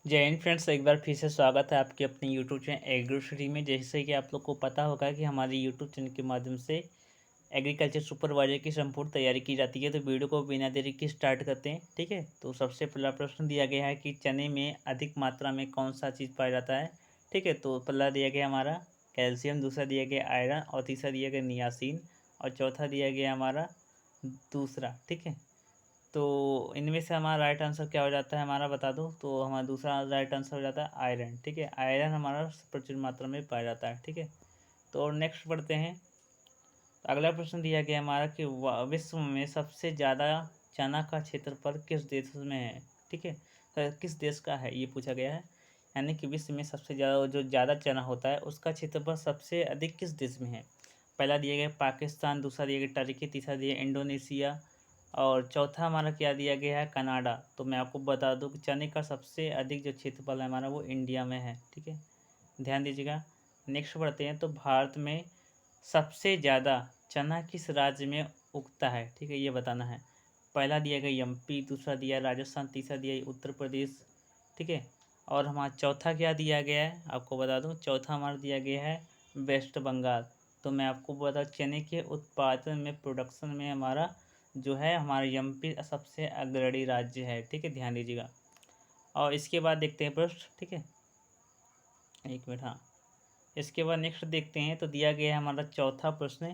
जय हिंद फ्रेंड्स, एक बार फिर से स्वागत है आपके अपने यूट्यूब चैनल एग्रो स्टडी में। जैसे कि आप लोग को पता होगा कि हमारे यूट्यूब चैनल के माध्यम से एग्रीकल्चर सुपरवाइजर की संपूर्ण तैयारी की जाती है। तो वीडियो को बिना देरी के स्टार्ट करते हैं। ठीक है, तो सबसे पहला प्रश्न दिया गया है कि चने में अधिक मात्रा में कौन सा चीज़ पाया जाता है। ठीक है, तो पहला दिया गया हमारा कैल्शियम, दूसरा दिया गया आयरन और तीसरा दिया गया नियासिन और चौथा दिया गया हमारा दूसरा। ठीक है, तो इनमें से हमारा राइट आंसर क्या हो जाता है, हमारा बता दो। तो हमारा दूसरा राइट आंसर हो जाता है आयरन। ठीक है, आयरन हमारा प्रचुर मात्रा में पाया जाता है। ठीक है, तो और नेक्स्ट पढ़ते हैं। तो अगला प्रश्न दिया गया हमारा कि विश्व में सबसे ज़्यादा चना का क्षेत्रफल किस देश में है। ठीक है, तो किस देश का है ये पूछा गया है। यानी कि विश्व में सबसे ज़्यादा जो ज़्यादा चना होता है उसका क्षेत्रफल सबसे अधिक किस देश में है। पहला दिया गया पाकिस्तान, दूसरा दिया गया टर्की, तीसरा दिया इंडोनेशिया और चौथा हमारा क्या दिया गया है, कनाडा। तो मैं आपको बता दूं कि चने का सबसे अधिक जो क्षेत्रफल है हमारा वो इंडिया में है। ठीक है, ध्यान दीजिएगा। नेक्स्ट बढ़ते हैं। तो भारत में सबसे ज़्यादा चना किस राज्य में उगता है। ठीक है, ये बताना है। पहला दिया गया एमपी, दूसरा दिया राजस्थान, तीसरा दिया उत्तर प्रदेश। ठीक है, और हमारा चौथा क्या दिया गया है आपको बता दूं, चौथा हमारा दिया गया है वेस्ट बंगाल। तो मैं आपको बता, चने के उत्पादन में, प्रोडक्शन में हमारा जो है हमारा एमपी सबसे अग्रणी राज्य है। ठीक है, ध्यान दीजिएगा। और इसके बाद देखते हैं प्रश्न। ठीक है, एक मिनट, हाँ। इसके बाद नेक्स्ट देखते हैं। तो दिया गया है हमारा चौथा प्रश्न,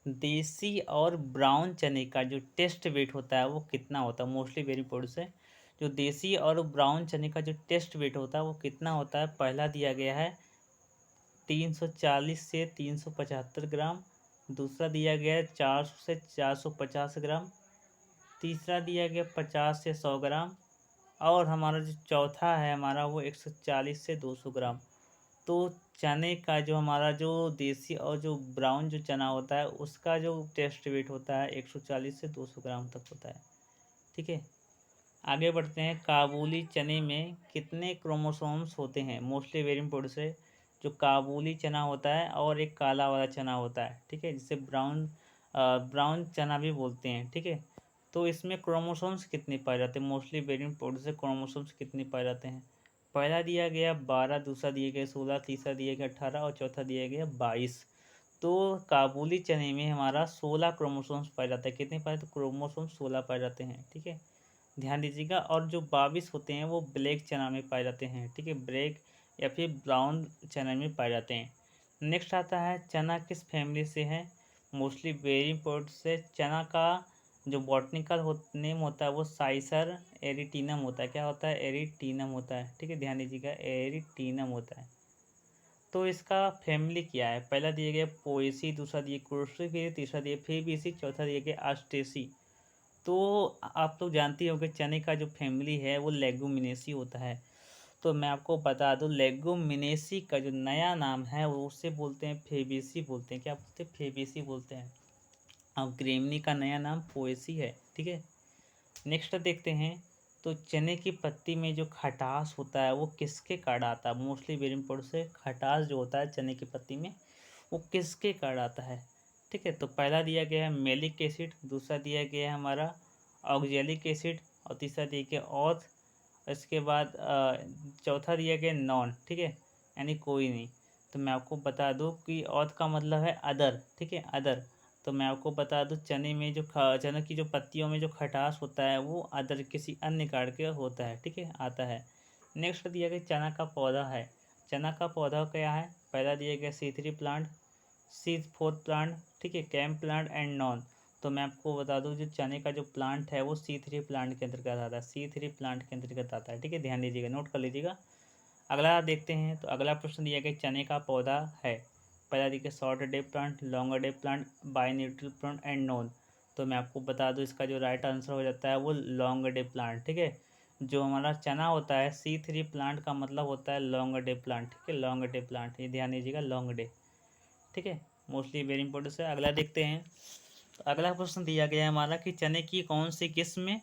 देसी और ब्राउन चने का जो टेस्ट वेट होता है वो कितना होता है। मोस्टली वेरी इंपॉर्टेंट है। जो देसी और ब्राउन चने का जो टेस्ट वेट होता है वो कितना होता है। पहला दिया गया है 340 से 375 ग्राम, दूसरा दिया गया है 400 से 450 ग्राम, तीसरा दिया गया 50 से 100 ग्राम और हमारा जो चौथा है हमारा वो 140 से 200 ग्राम। तो चने का जो हमारा जो देसी और जो ब्राउन जो चना होता है उसका जो टेस्ट वेट होता है 140 से 200 ग्राम तक होता है। ठीक है, आगे बढ़ते हैं। काबुली चने में कितने क्रोमोसोम्स होते हैं। मोस्टली वेरी इंपॉर्टेंट है। जो काबुली चना होता है और एक काला वाला चना होता है। ठीक है, जिसे ब्राउन चना भी बोलते हैं। ठीक है, तो इसमें क्रोमोसोम्स कितने पाए जाते हैं। मोस्टली वेरी इंपॉर्टेंट है, क्रोमोसोम्स कितने पाए जाते हैं। पहला दिया गया 12, दूसरा दिया गया 16, तीसरा दिया गया 18 और चौथा दिया गया 22। तो काबुली चने में हमारा 16 क्रोमोसोम्स पाए जाते हैं। कितने पाए, तो क्रोमोसोम्स 16 पाए जाते हैं। ठीक है, ध्यान दीजिएगा। और जो 22 होते हैं वो ब्लैक चना में पाए जाते हैं। ठीक है, ब्लैक या फिर ब्राउन चना में पाए जाते हैं। नेक्स्ट आता है चना किस फैमिली से है। मोस्टली वेरी इंपॉर्टेंट से, चना का जो बॉटनिकल नेम होता है वो साइसर एरिटीनम होता है। क्या होता है, एरिटीनम होता है। ठीक है, ध्यान दीजिएगा, एरिटीनम होता है। तो इसका फैमिली क्या है। पहला दिया गया पोएसी, दूसरा दिया क्रोसिफेरी, तीसरा दिया फेबेसी, चौथा दिया गया आस्टेसी। तो आप लोग जानते होंगे चने का जो फैमिली है वो लेगुमिनेसी होता है। तो मैं आपको बता दूं, लेगुमिनेसी का जो नया नाम है वो उसे बोलते हैं फेबेसी बोलते हैं। क्या बोलते हैं, फेबेसी बोलते हैं। और ग्रेमनी का नया नाम पोएसी है। ठीक है, नेक्स्ट देखते हैं। तो चने की पत्ती में जो खटास होता है वो किसके कारण आता है। मोस्टली वेरी इंपॉर्टेंट से, खटास जो होता है चने की पत्ती में वो किसके कारण आता है। ठीक है, तो पहला दिया गया है मेलिक एसिड, दूसरा दिया गया है हमारा ऑक्जेलिक एसिड और तीसरा दिया गया ऑथ। इसके बाद चौथा दिया गया नॉन। ठीक है, यानी कोई नहीं। तो मैं आपको बता दूं कि ऑथ का मतलब है अदर। ठीक है, अदर। तो मैं आपको बता दूं, चने में जो चने की जो पत्तियों में जो खटास होता है वो अदर किसी अन्य कारण के होता है। ठीक है, आता है। नेक्स्ट दिया गया चना का पौधा है। चना का पौधा क्या है। पहला दिया गया C3 प्लांट, C4 प्लांट। ठीक है, कैम्प प्लांट एंड नॉन। तो मैं आपको बता दूं, जो चने का जो प्लांट है वो C3 प्लांट के अंतर्गत आता है। C3 प्लांट के अंतर्गत आता है। ठीक है, ध्यान दीजिएगा, नोट कर लीजिएगा। अगला देखते हैं। तो अगला प्रश्न दिया गया चने का पौधा है। पहला देखिए short day plant, longer day plant, बाइन्यूट्रल प्लांट एंड नॉन। तो मैं आपको बता दूं इसका जो राइट आंसर हो जाता है वो लॉन्ग डे प्लांट। ठीक है, जो हमारा चना होता है C3 प्लांट का मतलब होता है लॉन्ग डे प्लांट। ठीक है, लॉन्ग डे प्लांट, ये ध्यान दीजिएगा, लॉन्ग डे। ठीक है, मोस्टली वेरी इंपॉर्टेंट है। अगला देखते हैं। तो अगला प्रश्न दिया गया है हमारा कि चने की कौन सी किस्म में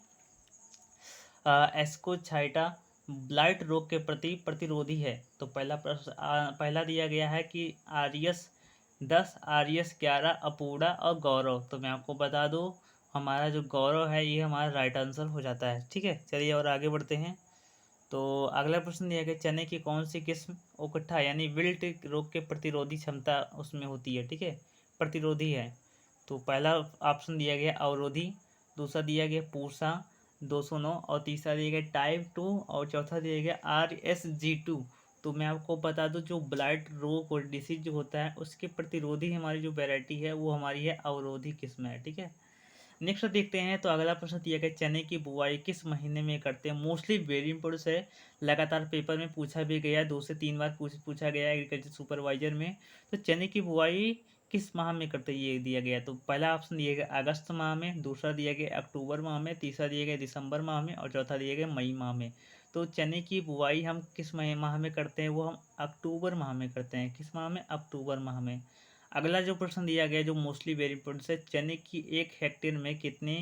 एस्कोचाइटा ब्लाइट रोग के प्रति प्रतिरोधी है। तो पहला प्रश्न पहला दिया गया है कि RS10, RS11, अपूर्णा और गौरव। तो मैं आपको बता दूं, हमारा जो गौरव है ये हमारा राइट आंसर हो जाता है। ठीक है, चलिए और आगे बढ़ते हैं। तो अगला प्रश्न दिया गया, चने की कौन सी किस्म उकट्ठा यानी विल्ट रोग के प्रतिरोधी क्षमता उसमें होती है, ठीक है, प्रतिरोधी है। तो पहला ऑप्शन दिया गया अवरोधी, दूसरा दिया गया पूसा 209, और तीसरा दिया गया टाइप 2, और चौथा दिया गया RSG2। तो मैं आपको बता दूं, जो ब्लाइट रोग और डिसीज जो होता है उसके प्रतिरोधी हमारी जो वैरायटी है वो हमारी है अवरोधी किस्म है, ठीक है। नेक्स्ट देखते हैं। तो अगला प्रश्न दिया गया, चने की बुआई किस महीने में करते हैं। मोस्टली वेरी इंपॉर्टेंट है, लगातार पेपर में पूछा भी गया, 2 से 3 बार पूछा गया एग्रीकल्चर सुपरवाइजर में। तो चने की बुआई किस माह में करते हैं ये दिया गया। तो पहला ऑप्शन दिया गया अगस्त माह में, दूसरा दिया गया अक्टूबर माह में, तीसरा दिया गया दिसंबर माह में, और चौथा दिया गया मई माह में। तो चने की बुआई हम किस माह में करते हैं, वो हम अक्टूबर माह में करते हैं। किस माह में, अक्टूबर माह में। अगला जो प्रश्न दिया गया जो मोस्टली वेरी इंपॉर्टेंट है, चने की 1 हेक्टेयर में कितने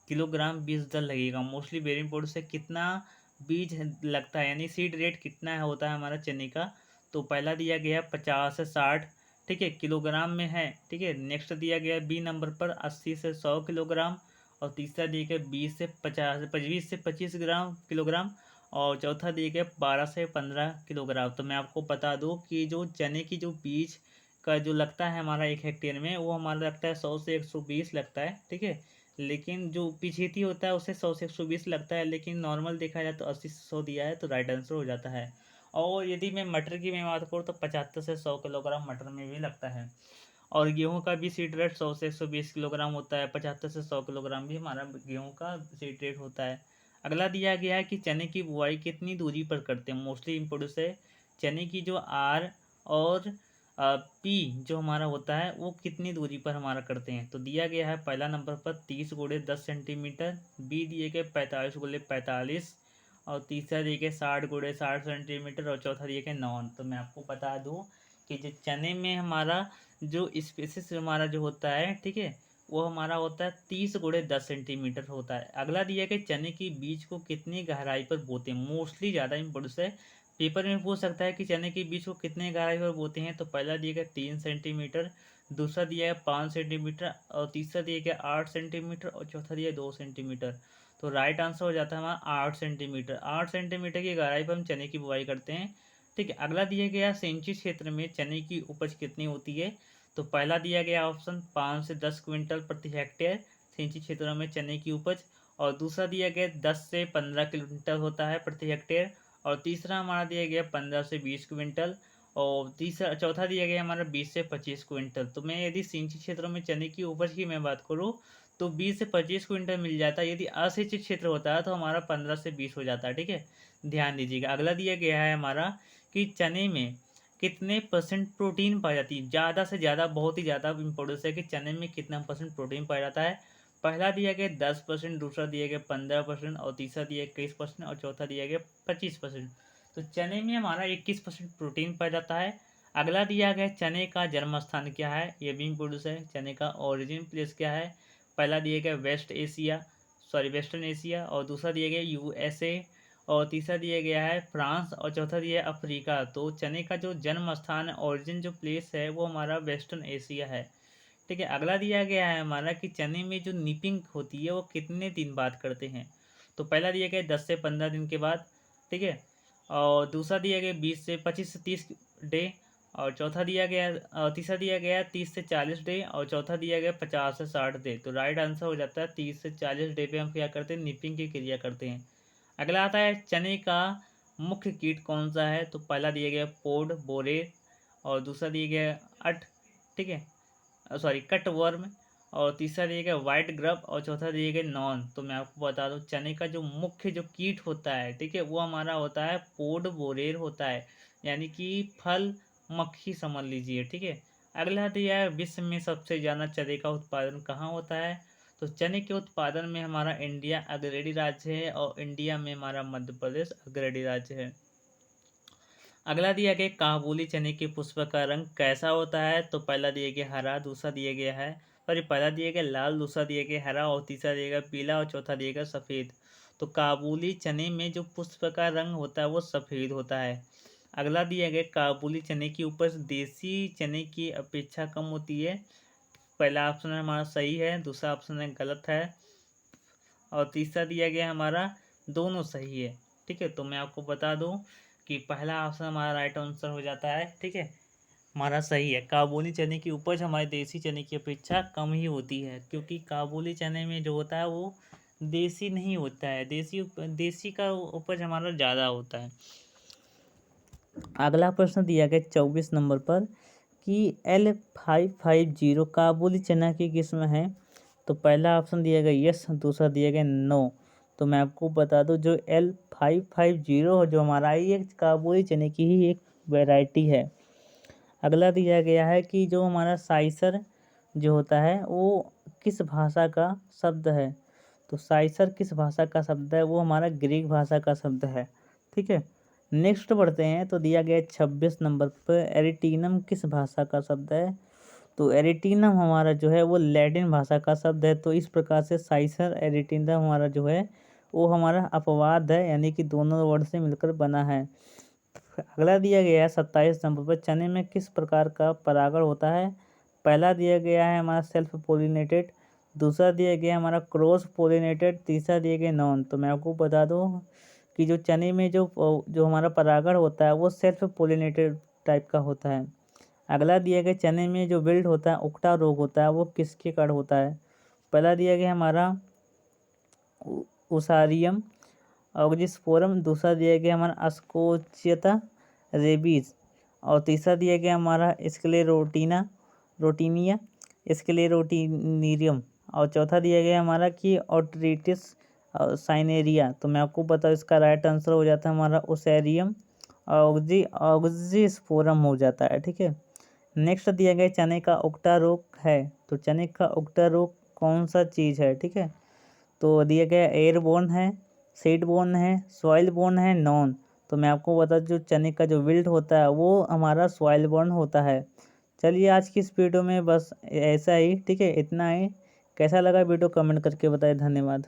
किलोग्राम बीज दर लगेगा। मोस्टली वेरी इंपॉर्टेंट है, कितना बीज लगता है यानी सीड रेट कितना है होता है हमारा चने का। तो पहला दिया गया 50 से 60, ठीक है, किलोग्राम में है, ठीक है। नेक्स्ट दिया गया बी नंबर पर 80 से 100 किलोग्राम, और तीसरा दिया गया 20 से 25 किलोग्राम, और चौथा दिया गया 12 से 15 किलोग्राम। तो मैं आपको बता दूं कि जो चने की जो बीज का जो लगता है हमारा 1 हेक्टेयर में, वो हमारा लगता है 100 से 120 लगता है, ठीक है। लेकिन जो पिछेती होता है उसे 100 से 120 लगता है, लेकिन नॉर्मल देखा जाए तो 80 से 100 दिया है, तो राइट आंसर हो जाता है। और यदि मैं मटर की मैं बात करूँ तो 75 से 100 किलोग्राम मटर में भी लगता है। और गेहूं का भी सीड रेट 100 से 120 किलोग्राम होता है, 75 से 100 किलोग्राम भी हमारा गेहूं का सीड रेट होता है। अगला दिया गया है कि चने की बुआई कितनी दूरी पर करते हैं। मोस्टली इम्पोर्टेंट है, चने की जो आर और पी जो हमारा होता है वो कितनी दूरी पर हमारा करते हैं। तो दिया गया है पहला नंबर पर 30 × 10 सेंटीमीटर, बी दिए गए 45 × 45, और तीसरा दिए गए 60 × 60 सेंटीमीटर, और चौथा दिए गए 9। तो मैं आपको बता दूं कि जो चने में हमारा जो स्पेसिस हमारा जो होता है, ठीक है, वो हमारा होता है 30 × 10 सेंटीमीटर होता है। अगला दिया गया, चने की बीज को कितनी गहराई पर बोते हैं। मोस्टली ज़्यादा इंपॉर्टेंट है, पेपर में पूछ सकता है कि चने के बीज को कितने गहराई पर बोते हैं। तो पहला दिया गया 3 सेंटीमीटर, दूसरा दिया गया 5 सेंटीमीटर, और तीसरा दिया गया 8 सेंटीमीटर, और चौथा दिया 2 सेंटीमीटर। तो राइट आंसर हो जाता है हमारा 8 सेंटीमीटर। 8 सेंटीमीटर की गहराई पर हम चने की बुआई करते हैं, ठीक है। अगला दिया गया, सिंचित क्षेत्र में चने की उपज कितनी होती है। तो पहला दिया गया ऑप्शन 5 से 10 क्विंटल प्रति हेक्टेयर सिंचित क्षेत्रों में चने की उपज, और दूसरा दिया गया 10 से 15 क्विंटल होता है प्रति हेक्टेयर, और तीसरा हमारा दिया गया 15 से 20 क्विंटल, और तीसरा चौथा दिया गया हमारा 20 से 25 क्विंटल। तो मैं यदि सिंचित क्षेत्रों में चने की उपज की मैं बात करूँ तो 20 से 25 क्विंटल मिल जाता है। यदि असिंचित क्षेत्र होता है तो हमारा 15 से 20 हो जाता है, ठीक है। ध्यान दीजिएगा। अगला दिया गया है हमारा कि चने में कितने परसेंट प्रोटीन पाई जाती है। ज़्यादा से ज़्यादा, बहुत ही ज़्यादा इंपॉर्टेंस है कि चने में कितना परसेंट प्रोटीन पाया जाता है। पहला दिया गया 10%, दूसरा दिया गया 15%, और तीसरा दिया 21%, और चौथा दिया गया 25%। तो चने में हमारा 21% प्रोटीन पाया जाता है। अगला दिया गया, चने का जन्म स्थान क्या है, ये भी इंपॉर्टेंट है। चने का ओरिजिन प्लेस क्या है। पहला दिया गया वेस्टर्न एशिया, और दूसरा दिया गया USA, और तीसरा दिया गया है फ्रांस, और चौथा दिया है अफ्रीका। तो चने का जो जन्म स्थान ओरिजिन जो प्लेस है वो हमारा वेस्टर्न एशिया है, ठीक है। अगला दिया गया है हमारा कि चने में जो निपिंग होती है वो कितने दिन बाद करते हैं। तो पहला दिया गया 10 से 15 दिन के बाद, ठीक है, और दूसरा दिया गया 20 से 25 से 30 डे, और चौथा दिया गया तीसरा दिया गया 30 से 40 डे, और चौथा दिया गया 50 से 60 डे। तो राइट आंसर हो जाता है 30 से 40 डे पे हम क्या करते हैं, निपिंग की क्रिया करते हैं। अगला आता है, चने का मुख्य कीट कौन सा है। तो पहला दिया गया पोड बोरेर, और दूसरा दिया गया अट, ठीक है, सॉरी कट वर्म, और तीसरा दिया गया वाइट ग्रब, और चौथा दिया गया नॉन। तो मैं आपको बता दूं, चने का जो मुख्य जो कीट होता है, ठीक है, वो हमारा होता है पोड बोरेर होता है, यानी कि फल मक्खी समझ लीजिए, ठीक है। अगला दिया है, विश्व में सबसे ज़्यादा चने का उत्पादन कहाँ होता है। तो चने के उत्पादन में हमारा इंडिया अग्रणी राज्य है, और इंडिया में हमारा मध्य प्रदेश अग्रणी राज्य है। अगला दिया गया, काबुली चने के पुष्प का रंग कैसा होता है। तो पहला दिया गया हरा, दूसरा दिया गया है, सॉरी पहला दिया गया लाल, दूसरा दिया गया हरा, और तीसरा दिया गया पीला, और चौथा दिया गया सफ़ेद। तो काबुली चने में जो पुष्प का रंग होता है वो सफ़ेद होता है। अगला दिया गया, काबुली चने की उपज देसी चने की अपेक्षा कम होती है। पहला ऑप्शन हमारा सही है, दूसरा ऑप्शन है गलत है, और तीसरा दिया गया हमारा दोनों सही है, ठीक है। तो मैं आपको बता दूं कि पहला ऑप्शन हमारा राइट आंसर हो जाता है, ठीक है, हमारा सही है। काबुली चने की उपज हमारे देसी चने की अपेक्षा कम ही होती है, क्योंकि काबुली चने में जो होता है वो देसी नहीं होता है, देसी का उपज हमारा ज़्यादा होता है। अगला प्रश्न दिया गया 24 नंबर पर कि L550 काबुली चना की किस्म है। तो पहला ऑप्शन दिया गया यस, दूसरा दिया गया नो। तो मैं आपको बता दूं जो L550 जो हमारा ये काबुली चने की ही एक वैरायटी है। अगला दिया गया है कि जो हमारा साइसर जो होता है वो किस भाषा का शब्द है। तो साइसर किस भाषा का शब्द है, वो हमारा ग्रीक भाषा का शब्द है, ठीक है। नेक्स्ट बढ़ते हैं। तो दिया गया 26 नंबर पर एरिटीनम किस भाषा का शब्द है। तो एरिटीनम हमारा जो है वो लैटिन भाषा का शब्द है। तो इस प्रकार से साइसर एरिटीनम हमारा जो है वो हमारा अपवाद है, यानी कि दोनों वर्ड से मिलकर बना है। अगला दिया गया है 27 नंबर पर चने में किस प्रकार का परागण होता है। पहला दिया गया है हमारा सेल्फ पोलिनेटेड, दूसरा दिया गया है हमारा क्रॉस पोलिनेटेड, तीसरा दिया गया नॉन। तो मैं आपको बता दूं कि जो चने में जो हमारा परागण होता है वो सेल्फ पोलिनेटेड टाइप का होता है। अगला दिया गया चने में जो विल्ट होता है, उकटा रोग होता है, वो किसके कारण होता है। पहला दिया गया हमारा उसारियम ऑक्जिस्पोरम, दूसरा दिया गया हमारा अस्कोचियता रेबीज, और तीसरा दिया गया हमारा रोटीनिया स्क्लेरोटिनिरियम, और चौथा दिया गया हमारा कि ऑट्रिटिस साइनेरिया। तो मैं आपको बताऊँ इसका राइट आंसर हो जाता है हमारा ओसेरियम ऑक्जिस्पोरम हो जाता है, ठीक है। नेक्स्ट दिया गया चने का उकटा रोग है। तो चने का उकटा रोग कौन सा चीज़ है, ठीक है। तो दिया गया एयरबोर्न है, सीड बोर्न है, सॉइल बोर्न है, नॉन। तो मैं आपको बता जो चने का जो विल्ट होता है वो हमारा सॉइल बोर्न होता है। चलिए आज की इस वीडियो में बस ऐसा ही, ठीक है, इतना ही। कैसा लगा वीडियो कमेंट करके बताएं। धन्यवाद।